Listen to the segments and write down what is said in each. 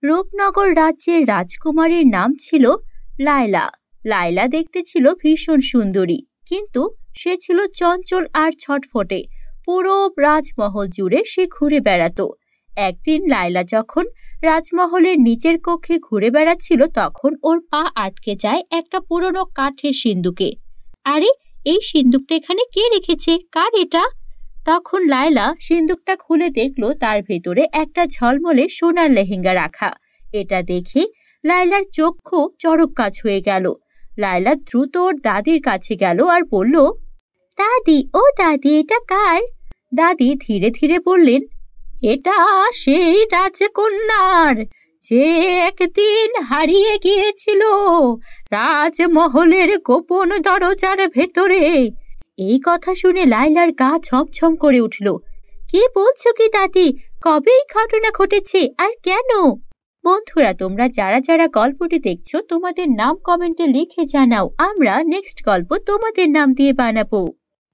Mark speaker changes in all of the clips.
Speaker 1: রূপনগর রাজ্যের রাজকুমারীর নাম ছিল লায়লা। লায়লা দেখতে ছিল ভীষণ সুন্দরী, কিন্তু সে ছিল চঞ্চল আর ছটফটে। পুরো রাজমহল জুড়ে সে ঘুরে বেড়াতো। একদিন লায়লা যখন রাজমহলের নিচের কক্ষে ঘুরে বেড়াচ্ছিল, তখন ওর পা আটকে যায় একটা পুরনো কাঠের সিন্দুকে। আরে, এই সিন্দুকটা এখানে কে রেখেছে? কার এটা? তখন লায়লা সিন্দুকটা খুলে দেখলো তার ভেতরে একটা ঝলমলে সোনার লেহেঙ্গা রাখা। এটা দেখে লায়লার চক্ষু চড়ক কাজ হয়ে গেল। লায়লা দ্রুত ওর দাদির কাছে গেল আর বলল, দাদি, ও দাদি, এটা কার? দাদি ধীরে ধীরে বললেন, এটা সেই রাজকন্যার, যে একদিন হারিয়ে গিয়েছিল রাজমহলের গোপন দরজার ভেতরে। এই কথা শুনে লায়লার গা ছমছম করে উঠল। কি বলছো কি দাদি? কবে এই ঘটনা ঘটেছে আর কেন? বন্ধুরা, তোমরা যারা যারা গল্পটি দেখছো, তোমাদের নাম কমেন্টে লিখে জানাও। আমরা নেক্সট গল্প তোমাদের নাম দিয়ে বানাবো।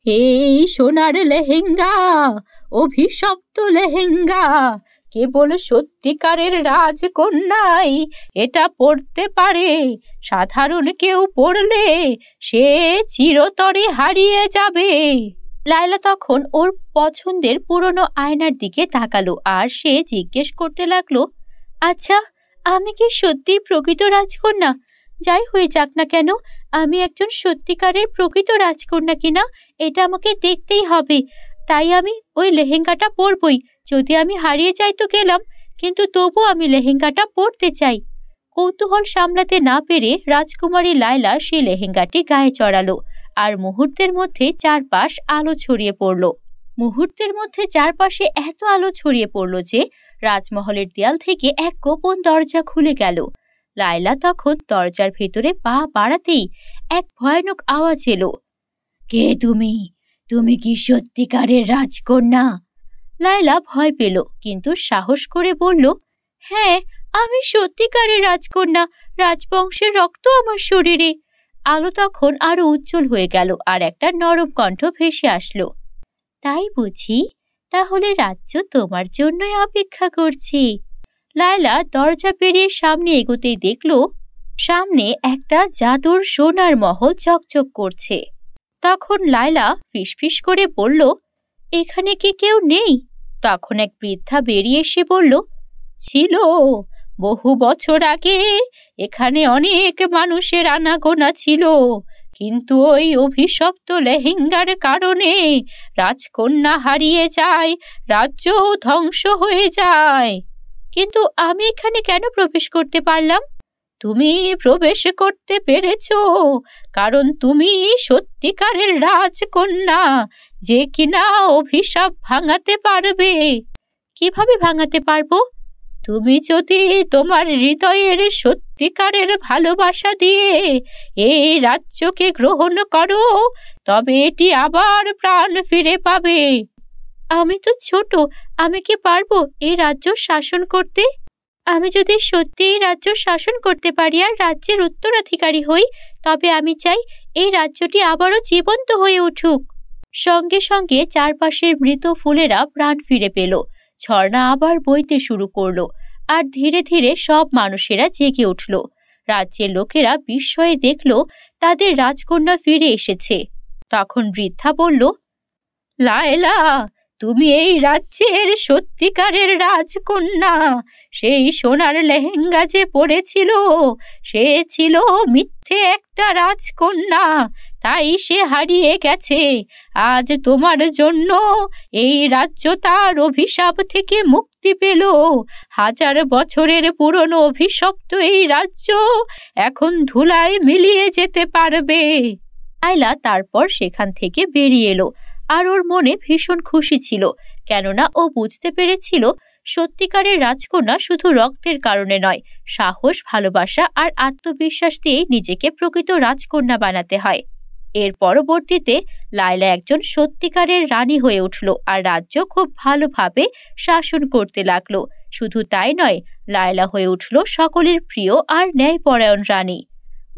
Speaker 1: এই সোনার লেহেঙ্গা, অভিশপ্ত লেহেঙ্গা, কেবল সত্যিকারের রাজকন্যাই এটা পরতে পারে। সাধারণ কেউ পরলে সে চিরতরে হারিয়ে যাবে। লায়লা তখন ওর পছন্দের পুরনো আয়নার দিকে তাকালো আর সে জিজ্ঞেস করতে লাগলো, আচ্ছা, আমি কি সত্যি প্রকৃত রাজকন্যা? যাই হয়ে যাক না কেন, আমি একজন সত্যিকারের প্রকৃত রাজকন্যা কিনা এটা আমাকে দেখতেই হবে। তাই আমি ওই লেহেঙ্গাটা পরবই। যদি আমি হারিয়ে যাই তো গেলাম, কিন্তু তবু আমি লেহেঙ্গাটা পরতে চাই। কৌতূহল সামলাতে না পেরে রাজকুমারী লায়লা সেই লেহেঙ্গাটি গায়ে চড়ালো, আর মুহূর্তের মধ্যে চারপাশ আলো ছড়িয়ে পড়ল। মুহূর্তের মধ্যে চারপাশে এত আলো ছড়িয়ে পড়ল যে রাজমহলের দেয়াল থেকে এক গোপন দরজা খুলে গেল। লায়লা তখন দরজার ভেতরে পা বাড়াতেই এক ভয়ানক আওয়াজ এলো। কে তুমি? তুমি কি সত্যিকারের রাজকন্যা? লায়লা ভয় পেল, কিন্তু সাহস করে বলল, হ্যাঁ, আমি সত্যিকারের রাজকন্যা। রাজবংশের রক্ত আমার শরীরে। আলো তখন আরো উজ্জ্বল হয়ে গেল আর একটা নরম কণ্ঠ ভেসে আসলো। তাই বুঝি? তাহলে রাজ্য তোমার জন্যই অপেক্ষা করছি। লায়লা দরজা পেরিয়ে সামনে এগোতেই দেখল সামনে একটা জাদুর সোনার মহল চকচক করছে। তখন লায়লা ফিসফিস করে বলল, এখানে কি কেউ নেই? তখন এক বৃদ্ধা বেরিয়ে এসে বলল, ছিল। বহু বছর আগে এখানে অনেক মানুষের আনাগোনা ছিল, কিন্তু ওই অভিশপ্ত লেহেঙ্গার কারণে রাজকন্যা হারিয়ে যায়, রাজ্য ধ্বংস হয়ে যায়। কিন্তু আমি এখানে কেন প্রবেশ করতে পারলাম? তুমি প্রবেশ করতে পেরেছ কারণ তুমি সত্যিকারের রাজকন্যা, যে কিনা অভিশাপ ভাঙাতে পারবে। কিভাবে ভাঙাতে পারবো? তুমি যদি তোমার হৃদয়ের সত্যিকারের ভালোবাসা দিয়ে এই রাজ্যকে গ্রহণ করো, তবে এটি আবার প্রাণ ফিরে পাবে। আমি তো ছোট, আমি কি পারবো এই রাজ্য শাসন করতে? আমি যদি সত্যি এই রাজ্য শাসন করতে পারি আর রাজ্যের উত্তরাধিকারী হই, তবে আমি চাই এই রাজ্যটি আবারও জীবন্ত হয়ে উঠুক। সঙ্গে সঙ্গে চারপাশের মৃত ফুলেরা প্রাণ ফিরে পেল। ঝর্ণা আবার বইতে শুরু করলো, আর ধীরে ধীরে সব মানুষেরা জেগে উঠল। রাজ্যের লোকেরা বিস্ময়ে দেখল তাদের রাজকন্যা ফিরে এসেছে। তখন বৃদ্ধা বলল, লায়লা, তুমি এই রাজ্যের সত্যিকারের রাজকন্যা। সেই সোনার লেহেঙ্গা যে পরেছিল, সে ছিল মিথ্যে একটা রাজকন্যা, তাই সে হারিয়ে গেছে। আজ তোমার জন্য এই রাজ্য তার অভিশাপ থেকে মুক্তি পেল। হাজার বছরের পুরনো অভিশপ্ত এই রাজ্য এখন ধুলায় মিলিয়ে যেতে পারবে। লায়লা তারপর সেখান থেকে বেরিয়ে এলো, আর ওর মনে ভীষণ খুশি ছিল, কেননা ও বুঝতে পেরেছিল সত্যিকারের রাজকন্যা শুধু রক্তের কারণে নয়, সাহস, ভালোবাসা আর আত্মবিশ্বাস দিয়ে নিজেকে প্রকৃত রাজকন্যা বানাতে হয়। এর পরবর্তীতে লায়লা একজন সত্যিকারের রানী হয়ে উঠল আর রাজ্য খুব ভালোভাবে শাসন করতে লাগলো। শুধু তাই নয়, লায়লা হয়ে উঠল সকলের প্রিয় আর ন্যায়পরায়ণ রানী।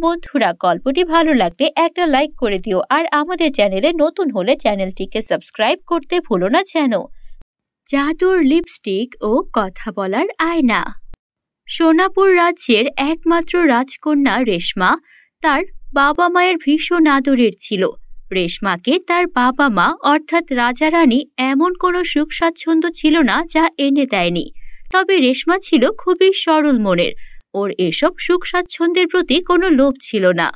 Speaker 1: বন্ধুরা, গল্পটি ভালো লাগলে একটা লাইক করে দিও, আর আমাদের চ্যানেলে নতুন হলে চ্যানেলটিকে সাবস্ক্রাইব করতে ভুলো না যেন। জাদুর লিপস্টিক ও কথা বলার আয়না। সোনাপুর রাজ্যের একমাত্র রাজকন্যা রেশমা তার বাবা মায়ের ভীষণ আদরের ছিল। রেশমাকে তার বাবা মা অর্থাৎ রাজা রানী এমন কোনো সুখ স্বাচ্ছন্দ্য ছিল না যা এনে দেয়নি। তবে রেশমা ছিল খুবই সরল মনের। ওর এসব সুখ স্বাচ্ছন্দ্যের প্রতি কোনো লোভ ছিল না।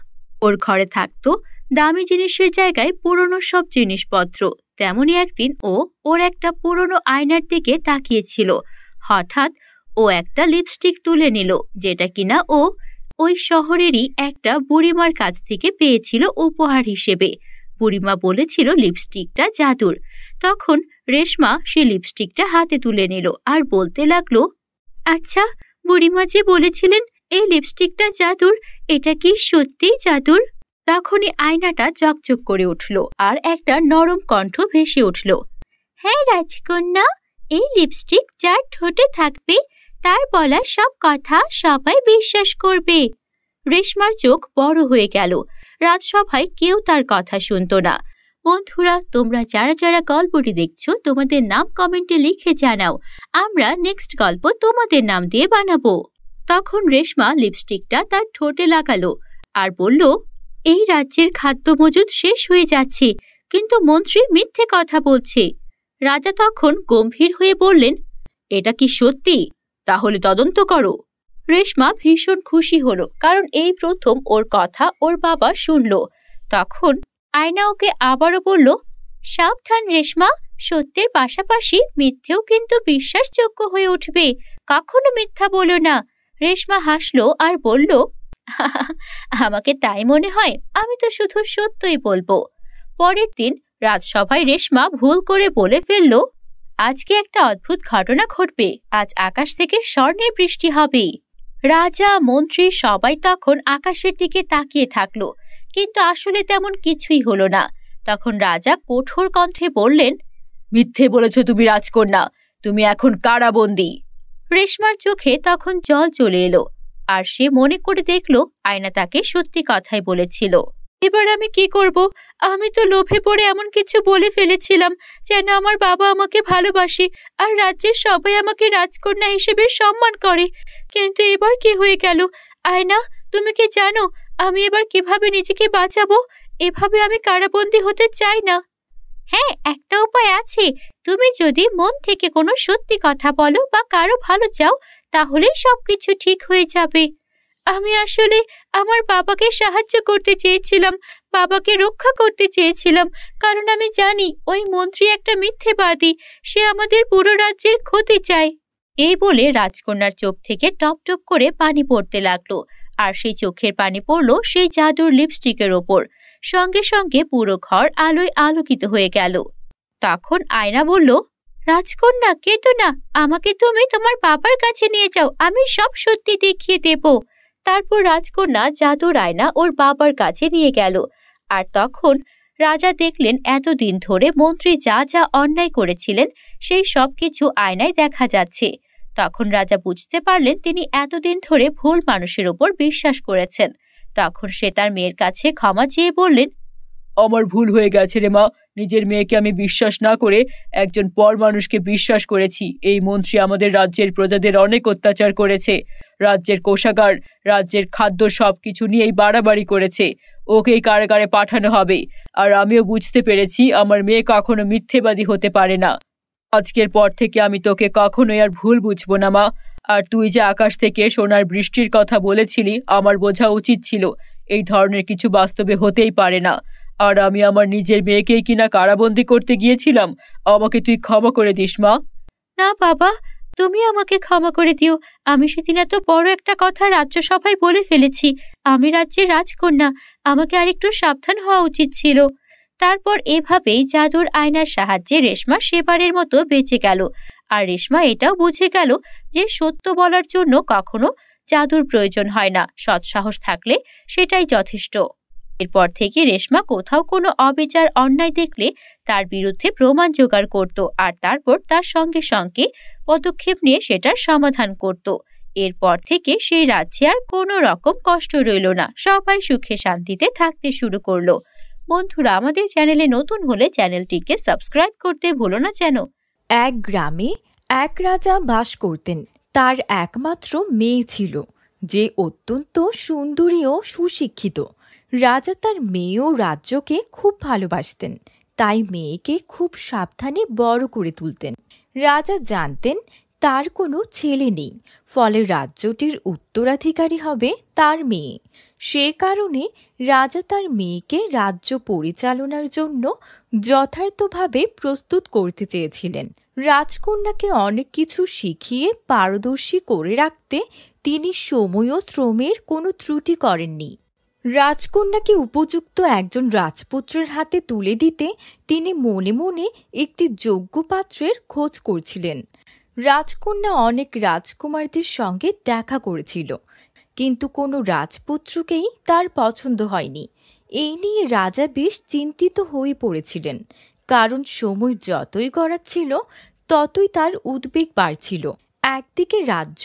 Speaker 1: ওর ঘরে থাকতো দামি জিনিসের জায়গায় পুরনো সব জিনিসপত্র। তেমনি একদিন ওর একটা পুরনো আয়নার দিকে তাকিয়েছিল। হঠাৎ ও একটা লিপস্টিক তুলে নিল, যেটা কিনা ও ওই শহরেরই একটা বুড়িমার কাছ থেকে পেয়েছিল উপহার হিসেবে। বুড়িমা বলেছিল লিপস্টিকটা জাদুর। তখন রেশমা সে লিপস্টিকটা হাতে তুলে নিল আর বলতে লাগলো, আচ্ছা, বুড়িমা যে বলেছিলেন এই লিপস্টিকটা জাদুর, এটা কি সত্যিই জাদুর? তখনই আয়নাটা চকচক করে উঠল আর একটা নরম কণ্ঠ ভেসে উঠল, হ্যাঁ রাজকন্যা, এই লিপস্টিক যার ঠোঁটে থাকবে তার বলা সব কথা সবাই বিশ্বাস করবে। রেশমার চোখ বড় হয়ে গেল। রাজসভায় কেউ তার কথা শুনতো না। বন্ধুরা, তোমরা যারা যারা গল্পটি দেখছো তোমাদের নাম কমেন্টে লিখে জানাও। আমরা নেক্সট গল্প তোমাদের নাম দিয়ে বানাবো। তখন রেশমা লিপস্টিকটা তার ঠোঁটে লাগালো আর বলল, এই রাজ্যের খাদ্য মজুদ শেষ হয়ে যাচ্ছে, কিন্তু মন্ত্রী মিথ্যে কথা বলছে। রাজা তখন গম্ভীর হয়ে বললেন, এটা কি সত্যি? তাহলে তদন্ত করো। রেশমা ভীষণ খুশি হলো, কারণ এই প্রথম ওর কথা ওর বাবা শুনল। তখন আয়না ওকে আবারও বলল, সাবধান রেশমা, সত্যের পাশাপাশি মিথ্যেও কিন্তু বিশ্বাসযোগ্য হয়ে উঠবে। কখনো মিথ্যা বলো না। রেশমা হাসলো আর বলল, আমাকে তাই মনে হয়? আমি তো শুধু সত্যই বলবো। পরের দিন রাজসভায় রেশমা ভুল করে বলে ফেলল, আজকে একটা অদ্ভুত ঘটনা ঘটবে। আজ আকাশ থেকে স্বর্ণের বৃষ্টি হবে। রাজা, মন্ত্রী সবাই তখন আকাশের দিকে তাকিয়ে থাকলো, কিন্তু আসলে তেমন কিছুই হলো না। তখন রাজা কঠোর কণ্ঠে বললেন, মিথ্যে বলেছ তুমি রাজকন্যা, তুমি এখন কারাবন্দী। রেশমার চোখে তখন জল চলে এলো আর সে মনে করে দেখলো আয়না তাকে সত্যি কথাই বলেছিল। এবার আমি কি করব? আমি তো লোভে পড়ে এমন কিছু বলে ফেলেছিলাম যেন আমার বাবা আমাকে ভালোবাসে আর রাজ্যের সবাই আমাকে রাজকন্যা হিসেবে সম্মান করে। কিন্তু এবার কি হয়ে গেল? আয়না, তুমি কি জানো আমি এবার কিভাবে নিজেকে বাঁচাবো? এভাবে আমি কারাবন্দী হতে চাই না। হ্যাঁ, একটা উপায় আছে। তুমি যদি মন থেকে কোনো সত্যি কথা বলো বা কারো ভালো চাও, তাহলে সবকিছু ঠিক হয়ে যাবে। আমি আসলে আমার বাবাকে সাহায্য করতে চেয়েছিলাম, বাবাকে রক্ষা করতে চেয়েছিলাম, কারণ আমি জানি ওই মন্ত্রী একটা মিথ্যেবাদী। সে আমাদের পুরো রাজ্যের ক্ষতি চায়। এই বলে রাজকন্যার চোখ থেকে টপ টপ করে পানি পড়তে লাগলো, আর সেই চোখের পানি পড়লো সেই জাদুর লিপস্টিকের ওপর। সঙ্গে সঙ্গে পুরো ঘর আলোয় আলোকিত হয়ে গেল। তখন আয়না বলল, রাজকন্যা, কেঁদো না, আমাকে তুমি তোমার বাবার কাছে নিয়ে যাও, আমি সব সত্যি দেখিয়ে দেব। তারপর রাজকন্যা জাদুর আয়না ওর বাবার কাছে নিয়ে গেল। আর তখন রাজা দেখলেন এতদিন ধরে মন্ত্রী যা যা অন্যায় করেছিলেন সেই সব কিছু আয়নায় দেখা যাচ্ছে। তখন রাজা বুঝতে পারলেন তিনি এতদিন ধরে ভুল মানুষের ওপর বিশ্বাস করেছেন। তখন সে তার মেয়ের কাছে ক্ষমা চেয়ে বললেন,
Speaker 2: আমার ভুল হয়ে গেছে রে মা, নিজের মেয়েকে আমি বিশ্বাস না করে একজন পর মানুষকে বিশ্বাস করেছি। এই মন্ত্রী আমাদের রাজ্যের প্রজাদের অনেক অত্যাচার করেছে, রাজ্যের কোষাগার, রাজ্যের খাদ্য সবকিছু নিয়েই বাড়াবাড়ি করেছে। ওকেই কারাগারে পাঠানো হবে। আর আমিও বুঝতে পেরেছি আমার মেয়ে কখনো মিথ্যেবাদী হতে পারে না। আজকের পর থেকে আমি তোকে কখনোই আর ভুল বুঝবো না মা। আর তুই যে আকাশ থেকে সোনার বৃষ্টির কথা বলেছিলি, আমার বোঝা উচিত ছিল এই ধরনের কিছু বাস্তবে হতেই পারে না। আর আমি আমার নিজের মেয়েকেই কিনা কারাবন্দী করতে গিয়েছিলাম। আমাকে তুই ক্ষমা করে দিস মা।
Speaker 1: না বাবা, তুমি আমাকে ক্ষমা করে দিও। আমি সেদিন এত বড় একটা কথা রাজ্যসভায় বলে ফেলেছি। আমি রাজ্যের রাজকন্যা, আমাকে আরেকটু সাবধান হওয়া উচিত ছিল। তারপর এভাবেই জাদুর আয়নার সাহায্যে রেশমা সেবারের মতো বেঁচে গেল। আর রেশমা এটাও বুঝে গেল যে সত্য বলার জন্য কখনো জাদুর প্রয়োজন হয় না, সৎসাহস থাকলে সেটাই যথেষ্ট। এরপর থেকে রেশমা কোথাও কোনো অবিচার অন্যায় দেখলে তার বিরুদ্ধে প্রমাণ জোগাড় করত আর তারপর তার সঙ্গে সঙ্গে পদক্ষেপ নিয়ে সেটার সমাধান করত। এরপর থেকে সেই রাজ্যে আর কোনো রকম কষ্ট রইল না, সবাই সুখে শান্তিতে থাকতে শুরু করলো। বন্ধুরা, আমাদের চ্যানেলে নতুন হলে চ্যানেলটিকে সাবস্ক্রাইব করতে ভুলো না যেন।
Speaker 3: এক গ্রামে এক রাজা বাস করতেন। তার একমাত্র মেয়ে ছিল, যে অত্যন্ত সুন্দরী ও সুশিক্ষিত। রাজা তার মেয়ে ও রাজ্যকে খুব ভালোবাসতেন, তাই মেয়েকে খুব সাবধানে বড় করে তুলতেন। রাজা জানতেন তার কোনো ছেলে নেই, ফলে রাজ্যটির উত্তরাধিকারী হবে তার মেয়ে। সে কারণে রাজা তার মেয়েকে রাজ্য পরিচালনার জন্য যথার্থভাবে প্রস্তুত করতে চেয়েছিলেন। রাজকন্যাকে অনেক কিছু শিখিয়ে পারদর্শী করে রাখতে তিনি সময় ও শ্রমের কোনো ত্রুটি করেননি। রাজকন্যাকে উপযুক্ত একজন রাজপুত্রের হাতে তুলে দিতে তিনি মনে মনে একটি যোগ্য পাত্রের খোঁজ করছিলেন। রাজকন্যা অনেক রাজকুমারদের সঙ্গে দেখা করেছিল, কিন্তু কোনো রাজপুত্রকেই তার পছন্দ হয়নি। এই নিয়ে রাজা বেশ চিন্তিত হয়ে পড়েছিলেন, কারণ সময় যতই গড়াচ্ছিল ততই তার উদ্বেগ বাড়ছিল। একদিকে রাজ্য,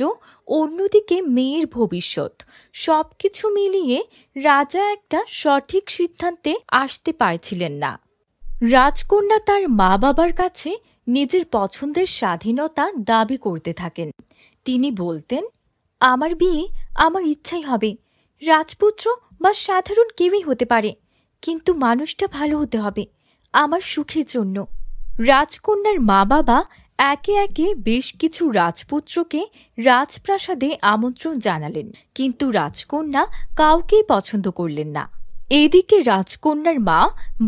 Speaker 3: অন্যদিকে মেয়ের ভবিষ্যৎ, সবকিছু মিলিয়ে রাজা একটা সঠিক সিদ্ধান্তে আসতে পারছিলেন না। রাজকন্যা তার মা বাবার কাছে নিজের পছন্দের স্বাধীনতা দাবি করতে থাকেন। তিনি বলতেন, আমার বিয়ে আমার ইচ্ছাই হবে, রাজপুত্র বা সাধারণ কেউই হতে পারে, কিন্তু মানুষটা ভালো হতে হবে আমার সুখের জন্য। রাজকন্যার মা বাবা একে একে বেশ কিছু রাজপুত্রকে রাজপ্রাসাদে আমন্ত্রণ জানালেন, কিন্তু রাজকন্যা কাউকেই পছন্দ করলেন না। এদিকে রাজকন্যার মা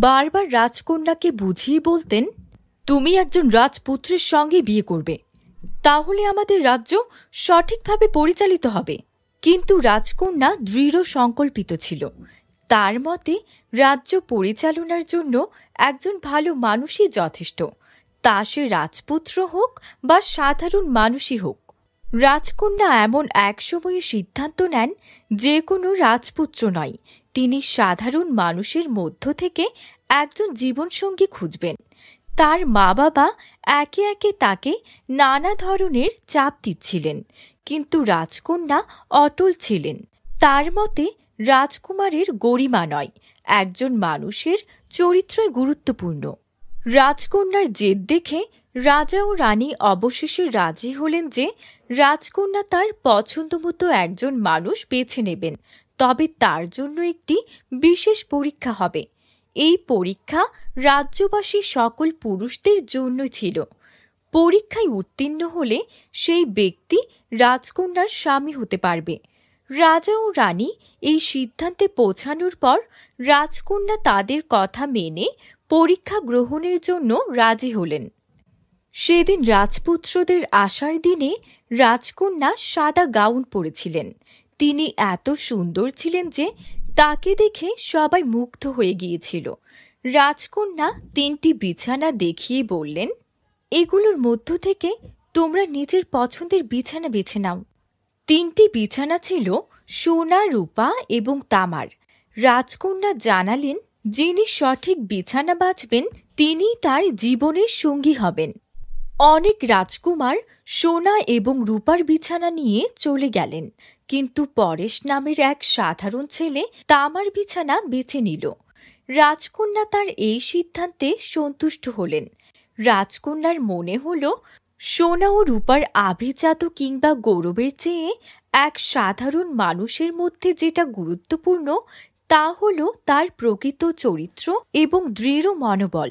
Speaker 3: বারবার রাজকন্যাকে বুঝিয়ে বলতেন, তুমি একজন রাজপুত্রের সঙ্গে বিয়ে করবে, তাহলে আমাদের রাজ্য সঠিকভাবে পরিচালিত হবে। কিন্তু রাজকন্যা দৃঢ় সংকল্পিত ছিল। তার মতে রাজ্য পরিচালনার জন্য একজন ভালো মানুষই যথেষ্ট, তা সে রাজপুত্র হোক বা সাধারণ মানুষই হোক। রাজকন্যা এমন এক সময়ে সিদ্ধান্ত নেন, যে কোনো রাজপুত্র নয়, তিনি সাধারণ মানুষের মধ্য থেকে একজন জীবনসঙ্গী খুঁজবেন। তার মা বাবা একে একে তাকে নানা ধরনের চাপ দিচ্ছিলেন, কিন্তু রাজকন্যা অটল ছিলেন। তার মতে রাজকুমারের গরিমা নয়, একজন মানুষের চরিত্রই গুরুত্বপূর্ণ। রাজকন্যার জেদ দেখে রাজা ও রানী অবশেষে রাজি হলেন যে রাজকন্যা তার পছন্দমতো একজন মানুষ বেছে নেবেন, তবে তার জন্য একটি বিশেষ পরীক্ষা হবে। এই পরীক্ষা রাজ্যবাসী সকল পুরুষদের জন্য ছিল। পরীক্ষায় উত্তীর্ণ হলে সেই ব্যক্তি রাজকন্যার স্বামী হতে পারবে। রাজা ও রানী এই সিদ্ধান্তে পৌঁছানোর পর রাজকন্যা তাদের কথা মেনে পরীক্ষা গ্রহণের জন্য রাজি হলেন। সেদিন রাজপুত্রদের আসার দিনে রাজকন্যা সাদা গাউন পরেছিলেন। তিনি এত সুন্দর ছিলেন যে তাকে দেখে সবাই মুগ্ধ হয়ে গিয়েছিল। রাজকন্যা 3টি বিছানা দেখিয়ে বললেন, এগুলোর মধ্য থেকে তোমরা নিজের পছন্দের বিছানা বেছে নাও। 3টি বিছানা ছিল সোনা, রূপা এবং তামার। রাজকন্যা জানালেন, যিনি সঠিক বিছানা বাছবেন তিনিই তার জীবনের সঙ্গী হবেন। অনেক রাজকুমার সোনা এবং রূপার বিছানা নিয়ে চলে গেলেন, কিন্তু পরেশ নামের এক সাধারণ ছেলে তামার বিছানা বেছে নিল। রাজকন্যা তার এই সিদ্ধান্তে সন্তুষ্ট হলেন। রাজকন্যার মনে হল, সোনা ও রূপার আভিজাত কিংবা গৌরবের চেয়ে এক সাধারণ মানুষের মধ্যে যেটা গুরুত্বপূর্ণ তা হল তার প্রকৃত চরিত্র এবং দৃঢ় মনোবল।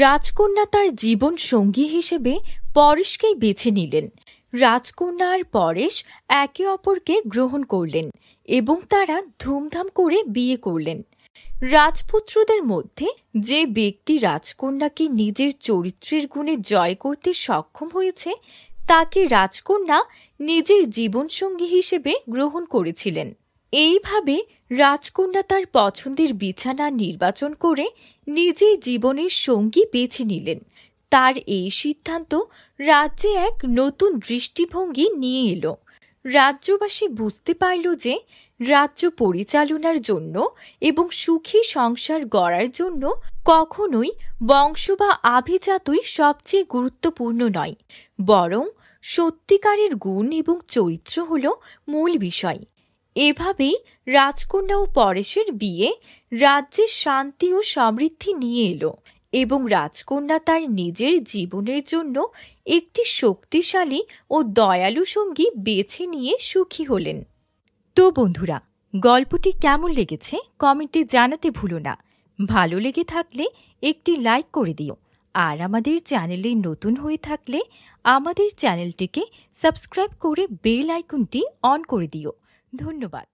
Speaker 3: রাজকন্যা তার জীবন সঙ্গী হিসেবে পরেশকেই বেছে নিলেন। রাজকন্যা আর পরেশ একে অপরকে গ্রহণ করলেন এবং তারা ধুমধাম করে বিয়ে করলেন। রাজপুত্রদের মধ্যে যে ব্যক্তি রাজকন্যাকে নিজের চরিত্রের গুণে জয় করতে সক্ষম হয়েছে তাকে রাজকন্যা নিজের জীবনসঙ্গী হিসেবে গ্রহণ করেছিলেন। এইভাবে রাজকন্যা তার পছন্দের বিছানা নির্বাচন করে নিজের জীবনের সঙ্গী বেছে নিলেন। তার এই সিদ্ধান্ত রাজ্যে এক নতুন দৃষ্টিভঙ্গি নিয়ে এলো। রাজ্যবাসী বুঝতে পারল যে রাজ্য পরিচালনার জন্য এবং সুখী সংসার গড়ার জন্য কখনোই বংশ বা আভিজাতই সবচেয়ে গুরুত্বপূর্ণ নয়, বরং সত্যিকারের গুণ এবং চরিত্র হল মূল বিষয়। এভাবেই রাজকন্যা ও পরেশের বিয়ে রাজ্যে শান্তি ও সমৃদ্ধি নিয়ে এলো এবং রাজকন্যা তার নিজের জীবনের জন্য একটি শক্তিশালী ও দয়ালু সঙ্গী বেছে নিয়ে সুখী হলেন। তো বন্ধুরা, গল্পটি কেমন লেগেছে কমেন্টে জানাতে ভুলো না। ভালো লেগে থাকলে একটি লাইক করে দিও, আর আমাদের চ্যানেলে নতুন হয়ে থাকলে আমাদের চ্যানেলটিকে সাবস্ক্রাইব করে বেল আইকনটি অন করে দিও। ধন্যবাদ।